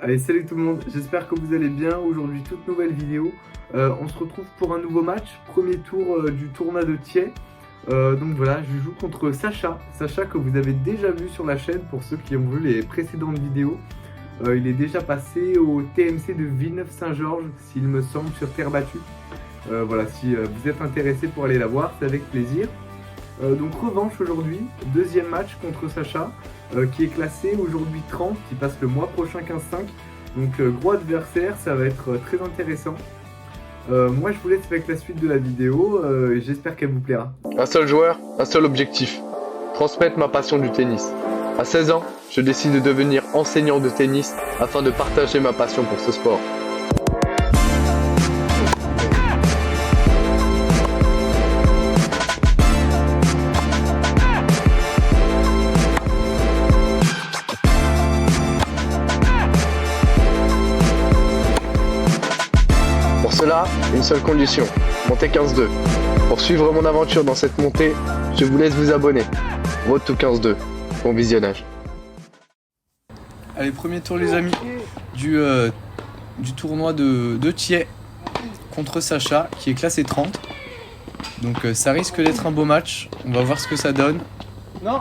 Allez, salut tout le monde, j'espère que vous allez bien. Aujourd'hui, toute nouvelle vidéo. On se retrouve pour un nouveau match, premier tour du tournoi de Thiais. Donc voilà, je joue contre Sacha. Sacha que vous avez déjà vu sur la chaîne pour ceux qui ont vu les précédentes vidéos. Il est déjà passé au TMC de Villeneuve-Saint-Georges, s'il me semble, sur terre battue. Voilà, si vous êtes intéressé pour aller la voir, c'est avec plaisir. Donc revanche aujourd'hui, deuxième match contre Sacha, qui est classé aujourd'hui 30, qui passe le mois prochain 15-5. Donc gros adversaire, ça va être très intéressant. Moi je vous laisse avec la suite de la vidéo et j'espère qu'elle vous plaira. Un seul joueur, un seul objectif, transmettre ma passion du tennis. À 16 ans, je décide de devenir enseignant de tennis afin de partager ma passion pour ce sport. Pour cela, une seule condition, monter 15-2. Pour suivre mon aventure dans cette montée, je vous laisse vous abonner. Road to 15-2. Bon visionnage. Allez, premier tour les amis du tournoi de Thiais contre Sacha qui est classé 30. Donc ça risque d'être un beau match, on va voir ce que ça donne. Non.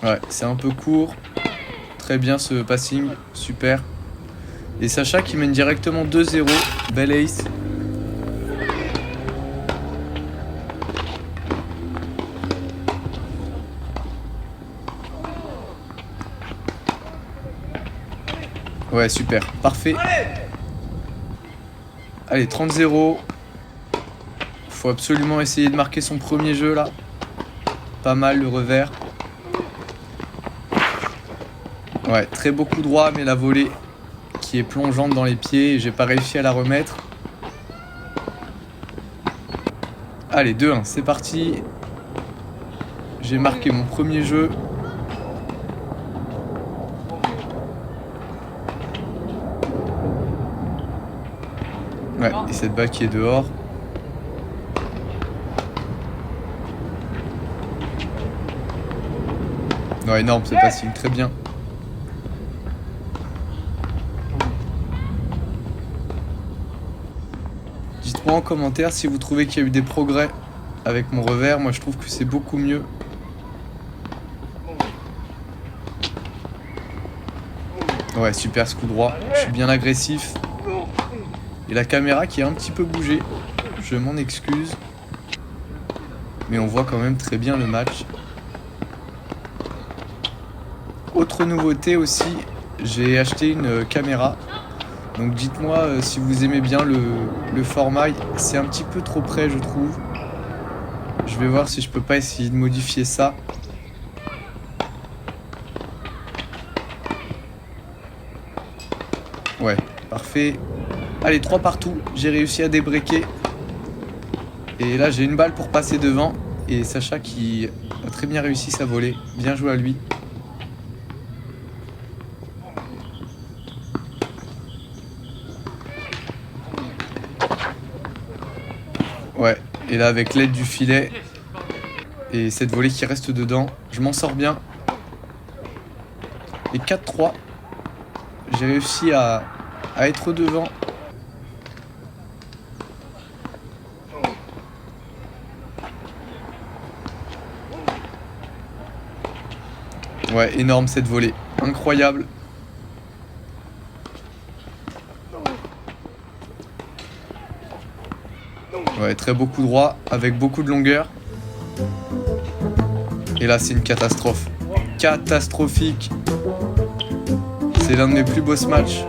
Ouais, c'est un peu court. Très bien ce passing, super. Et Sacha qui mène directement 2-0. Belle ace. Ouais, super. Parfait. Allez, 30-0. Faut absolument essayer de marquer son premier jeu là. Pas mal le revers. Ouais, très beau coup droit, mais la volée qui est plongeante dans les pieds et j'ai pas réussi à la remettre. Allez, 2-1, c'est parti. J'ai marqué mon premier jeu. Ouais, et cette balle qui est dehors. Non, énorme ce passing, très bien. Dites-moi en commentaire si vous trouvez qu'il y a eu des progrès avec mon revers. Moi, je trouve que c'est beaucoup mieux. Ouais, super ce coup droit. Je suis bien agressif. Et la caméra qui a un petit peu bougé. Je m'en excuse. Mais on voit quand même très bien le match. Autre nouveauté aussi, j'ai acheté une caméra. Donc dites-moi si vous aimez bien le format, c'est un petit peu trop près je trouve. Je vais voir si je peux pas essayer de modifier ça. Ouais, parfait. Allez, 3 partout, j'ai réussi à débreaker. Et là j'ai une balle pour passer devant. Et Sacha qui a très bien réussi sa volée. Bien joué à lui. Ouais, et là avec l'aide du filet et cette volée qui reste dedans, je m'en sors bien. Et 4-3, j'ai réussi à être devant. Ouais, énorme cette volée, incroyable. Ouais, très beau coup droit, avec beaucoup de longueur. Et là, c'est une catastrophe. Catastrophique. C'est l'un de mes plus beaux matchs.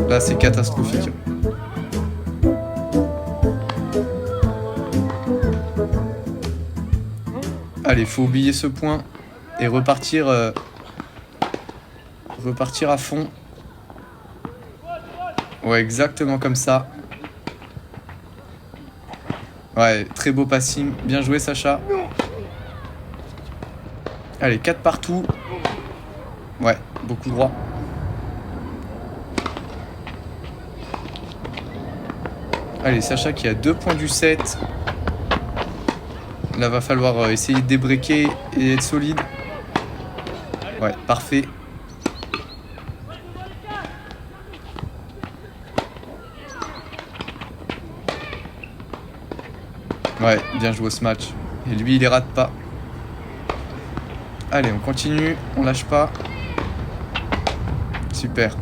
Là, c'est catastrophique. Allez, faut oublier ce point et repartir à fond. Ouais, exactement comme ça. Ouais, très beau passing. Bien joué, Sacha. Allez, 4 partout. Ouais, beaucoup droit. Allez, Sacha qui a 2 points du set. Là, va falloir essayer de débreaker et être solide. Ouais, parfait. Ouais, bien joué ce match. Et lui, il les rate pas. Allez, on continue, on lâche pas. Super.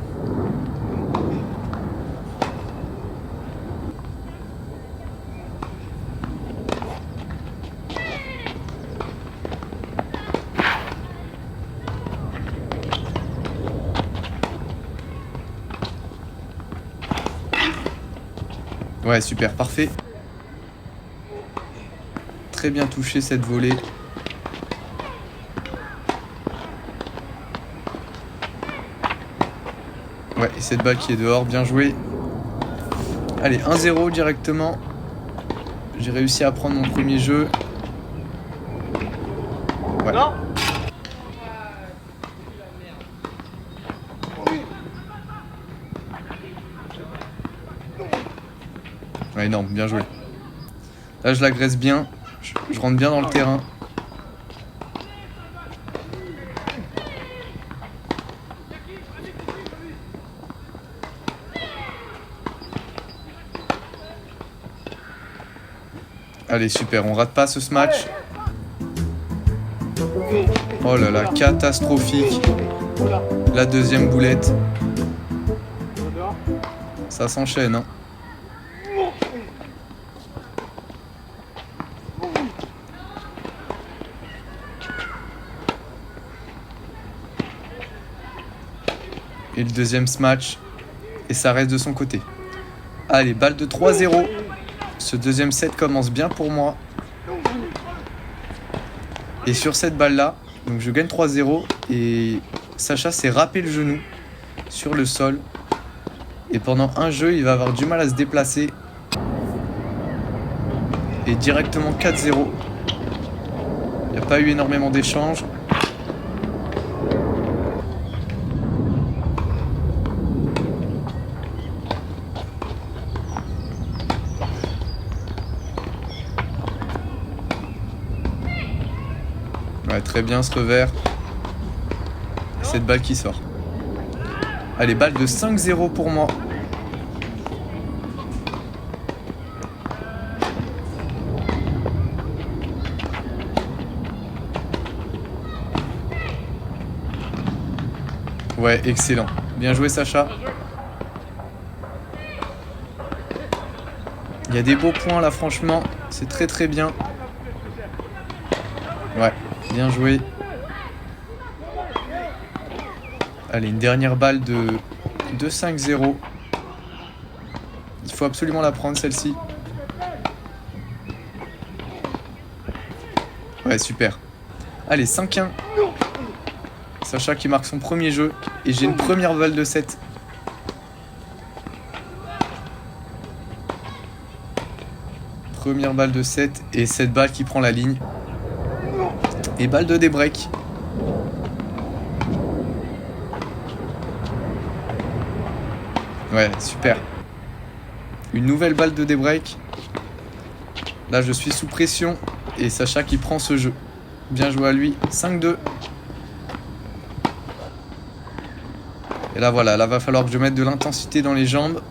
Ouais, super, parfait. Très bien touché cette volée. Ouais, et cette balle qui est dehors, bien joué. Allez, 1-0 directement. J'ai réussi à prendre mon premier jeu. Ouais. Ouais, énorme, bien joué. Là, je l'agresse bien. Je rentre bien dans le terrain. Allez, super, on rate pas ce match. Oh là là, catastrophique. La deuxième boulette. Ça s'enchaîne, hein. Et le deuxième match. Et ça reste de son côté. Allez, balle de 3-0. Ce deuxième set commence bien pour moi. Et sur cette balle-là, donc je gagne 3-0. Et Sacha s'est râpé le genou sur le sol. Et pendant un jeu, il va avoir du mal à se déplacer. Et directement 4-0. Il n'y a pas eu énormément d'échanges. Ouais, très bien ce revers. Et cette balle qui sort. Allez, balle de 5-0 pour moi. Ouais, excellent. Bien joué, Sacha. Il y a des beaux points là, franchement. C'est très très bien. Ouais, bien joué. Allez, une dernière balle de 5-0. Il faut absolument la prendre, celle-ci. Ouais, super. Allez, 5-1. Sacha qui marque son premier jeu. Et j'ai une première balle de 7. Première balle de 7. Et cette balle qui prend la ligne. Et balle de débreak. Ouais, super. Une nouvelle balle de débreak. Là, je suis sous pression. Et Sacha qui prend ce jeu. Bien joué à lui. 5-2. Et là, voilà. Là, va falloir que je mette de l'intensité dans les jambes.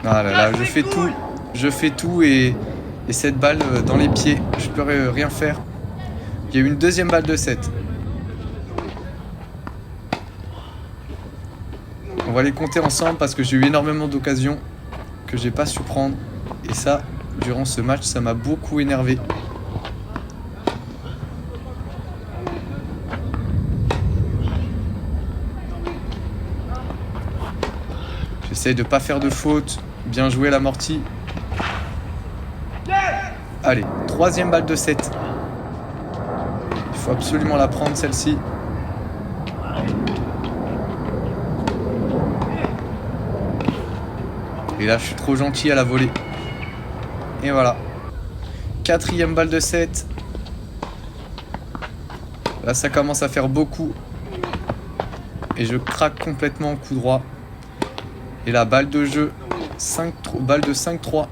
Ah là là, je fais tout. Je fais tout et cette balle dans les pieds, je peux rien faire. Il y a eu une deuxième balle de 7. On va les compter ensemble parce que j'ai eu énormément d'occasions que j'ai pas su prendre. Et ça, durant ce match, ça m'a beaucoup énervé. J'essaye de pas faire de faute. Bien joué l'amorti. Allez, troisième balle de 7. Il faut absolument la prendre celle-ci. Et là, je suis trop gentil à la volée. Et voilà. Quatrième balle de 7. Là, ça commence à faire beaucoup. Et je craque complètement en coup droit. Et la balle de jeu, balle de 5-3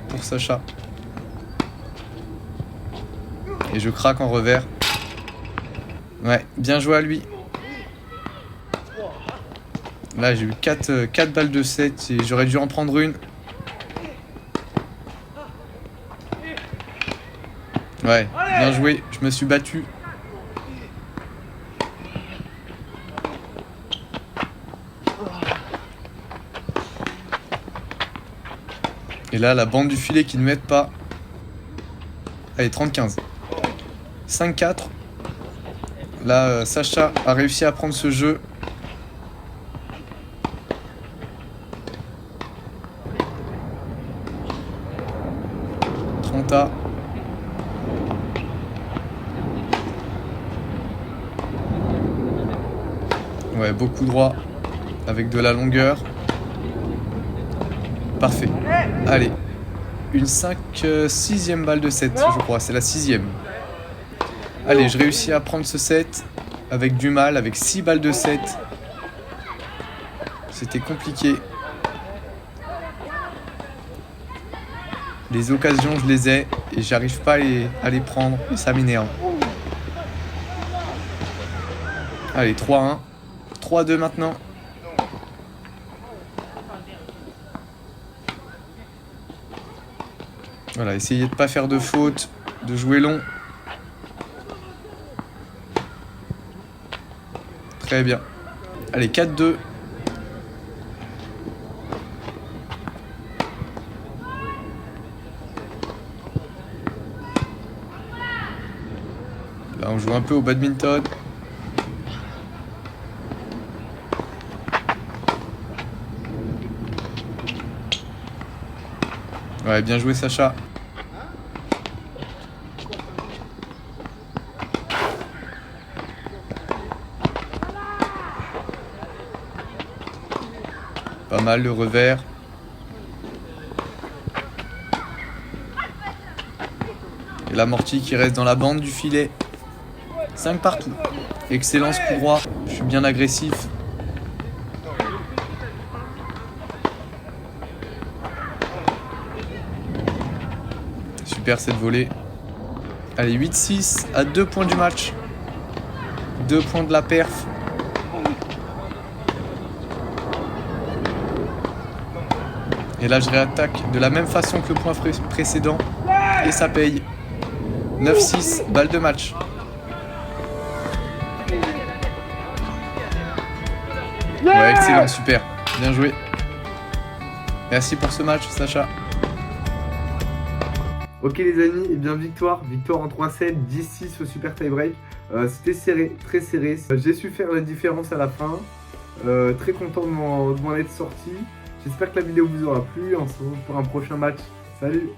pour Sacha. Et je craque en revers. Ouais, bien joué à lui. Là, j'ai eu 4 balles de 7 et j'aurais dû en prendre une. Ouais, bien joué, je me suis battu. Et là, la bande du filet qui ne m'aide pas. Allez, 30-15. 5-4. Là, Sacha a réussi à prendre ce jeu. Trenta. Ouais, beaucoup droit. Avec de la longueur. Parfait. Allez. Une 6e balle de 7, je crois. C'est la 6e. Allez, je réussis à prendre ce set. Avec du mal, avec 6 balles de 7. C'était compliqué. Les occasions, je les ai. Et j'arrive pas à les prendre. Et ça m'énerve. Allez, 3-1. 3-2 maintenant. Voilà, essayez de ne pas faire de faute, de jouer long. Très bien. Allez, 4-2. Là, on joue un peu au badminton. Ouais, bien joué Sacha. Pas mal le revers. Et l'amorti qui reste dans la bande du filet. 5 partout. Excellent ce coup droit. Je suis bien agressif. Super cette volée. Allez, 8-6 à 2 points du match. 2 points de la perf. Et là, je réattaque de la même façon que le point précédent. Et ça paye. 9-6, balle de match. Ouais, excellent, super. Bien joué. Merci pour ce match, Sacha. Ok les amis, et bien victoire en 3-7, 10-6 au super tie break. C'était serré, très serré. J'ai su faire la différence à la fin. Très content de m'en être sorti. J'espère que la vidéo vous aura plu. On se retrouve pour un prochain match. Salut!